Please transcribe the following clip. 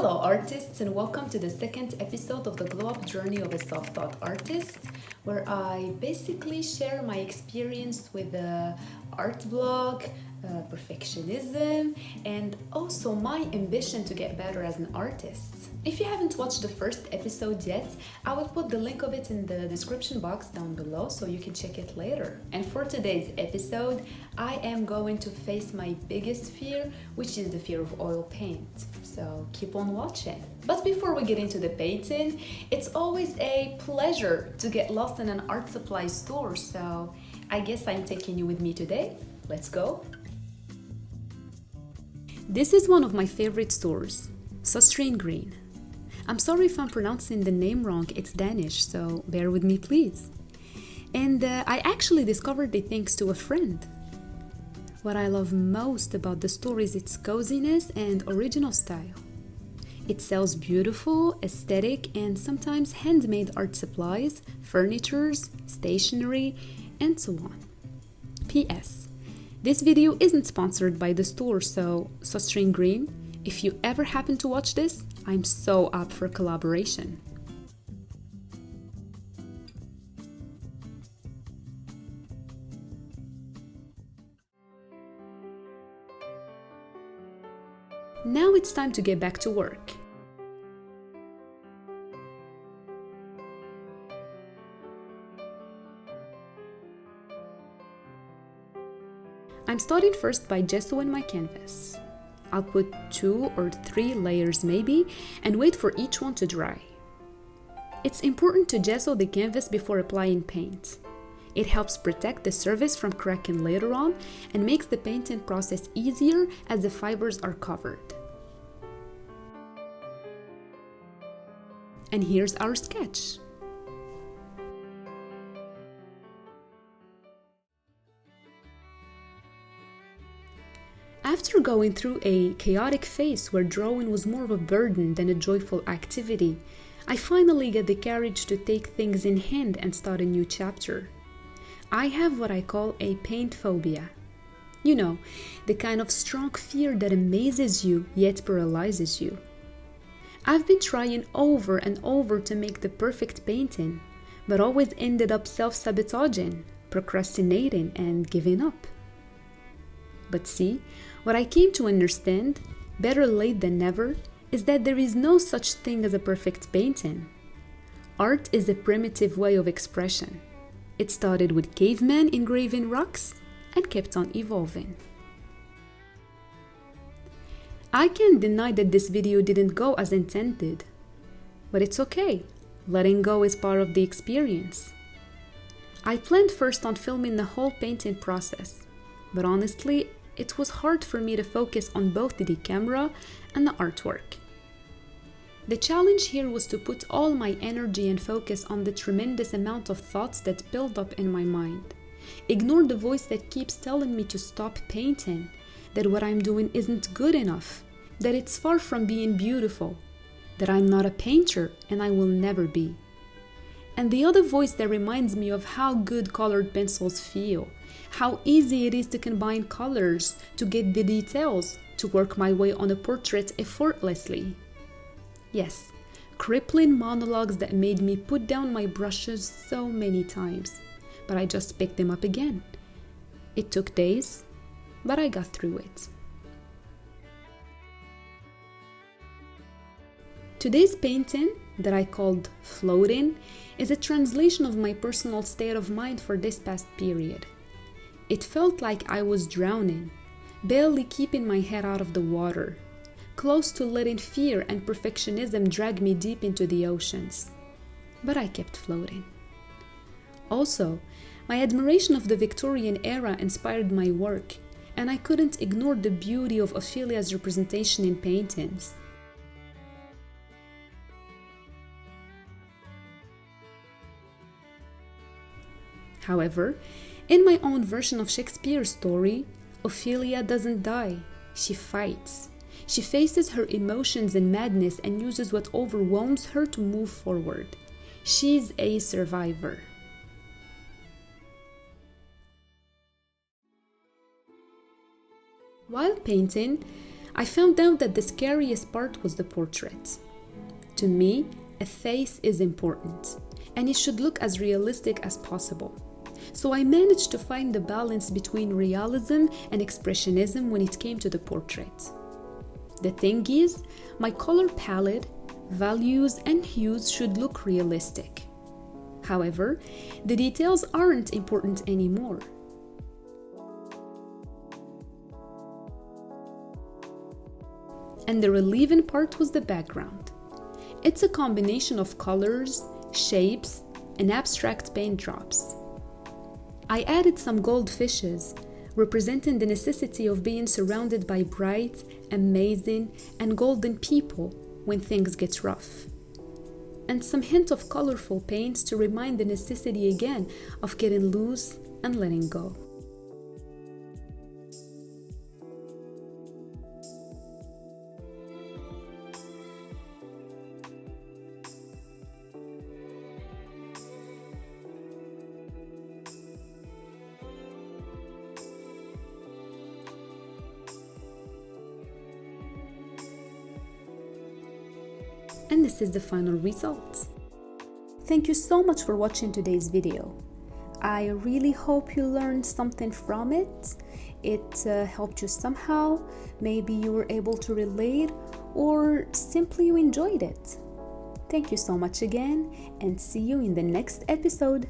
Hello artists, and welcome to the second episode of the Glow Up Journey of a Self-Taught Artist, where I basically share my experience with the art blog, perfectionism, and also my ambition to get better as an artist. If you haven't watched the first episode yet, I will put the link of it in the description box down below so you can check it later. And for today's episode, I am going to face my biggest fear, which is the fear of oil paint. So keep on watching. But before we get into the painting, it's always a pleasure to get lost in an art supply store. So I guess I'm taking you with me today. Let's go. This is one of my favorite stores, Søstrene Green. I'm sorry if I'm pronouncing the name wrong, it's Danish, so bear with me please. And I actually discovered it thanks to a friend. What I love most about the store is its coziness and original style. It sells beautiful, aesthetic, and sometimes handmade art supplies, furnitures, stationery, and so on. P.S. This video isn't sponsored by the store, so Søstrene Green, if you ever happen to watch this, I'm so up for collaboration. Now it's time to get back to work. I'm starting first by gessoing my canvas. I'll put 2 or 3 layers maybe and wait for each one to dry. It's important to gesso the canvas before applying paint. It helps protect the surface from cracking later on and makes the painting process easier as the fibers are covered. And here's our sketch. After going through a chaotic phase where drawing was more of a burden than a joyful activity, I finally get the courage to take things in hand and start a new chapter. I have what I call a paint phobia. You know, the kind of strong fear that amazes you yet paralyzes you. I've been trying over and over to make the perfect painting, but always ended up self-sabotaging, procrastinating, and giving up. But see, what I came to understand, better late than never, is that there is no such thing as a perfect painting. Art is a primitive way of expression. It started with cavemen engraving rocks and kept on evolving. I can't deny that this video didn't go as intended, but it's okay. Letting go is part of the experience. I planned first on filming the whole painting process, but honestly, it was hard for me to focus on both the camera and the artwork. The challenge here was to put all my energy and focus on the tremendous amount of thoughts that build up in my mind. Ignore the voice that keeps telling me to stop painting, that what I'm doing isn't good enough, that it's far from being beautiful, that I'm not a painter and I will never be. And the other voice that reminds me of how good colored pencils feel, how easy it is to combine colors, to get the details, to work my way on a portrait effortlessly. Yes, crippling monologues that made me put down my brushes so many times, but I just picked them up again. It took days, but I got through it. Today's painting, that I called Floating, is a translation of my personal state of mind for this past period. It felt like I was drowning, barely keeping my head out of the water, close to letting fear and perfectionism drag me deep into the oceans. But I kept floating. Also, my admiration of the Victorian era inspired my work, and I couldn't ignore the beauty of Ophelia's representation in paintings. However, in my own version of Shakespeare's story, Ophelia doesn't die, she fights. She faces her emotions and madness and uses what overwhelms her to move forward. She's a survivor. While painting, I found out that the scariest part was the portrait. To me, a face is important, and it should look as realistic as possible. So I managed to find the balance between realism and expressionism when it came to the portrait. The thing is, my color palette, values, and hues should look realistic. However, the details aren't important anymore. And the relieving part was the background. It's a combination of colors, shapes, and abstract paint drops. I added some gold fishes, representing the necessity of being surrounded by bright, amazing, and golden people when things get rough. And some hint of colorful paints to remind the necessity again of getting loose and letting go. And this is the final result. Thank you so much for watching today's video. I really hope you learned something from it. It helped you somehow. Maybe you were able to relate, or simply you enjoyed it. Thank you so much again, and see you in the next episode.